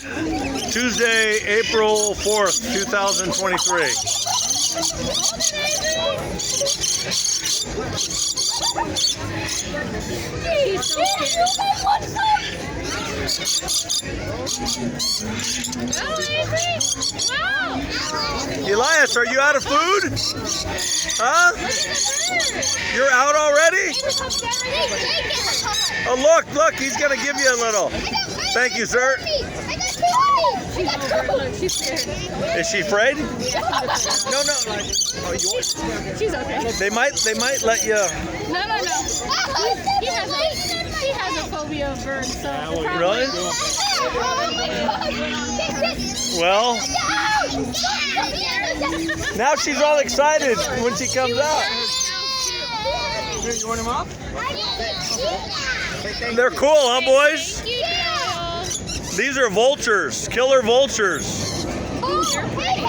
Tuesday, April 4th, 2023. Elias, are you out of food? Huh? You're out already? Oh, look, he's going to give you a little. Thank you, sir. She's scared. Is she afraid? No. Oh, She's okay. They might let you. No. He has a phobia of birds, so Really? Well, now she's all excited when she comes out. You want him off? They're cool, huh, boys? Thank you. These are vultures, killer vultures.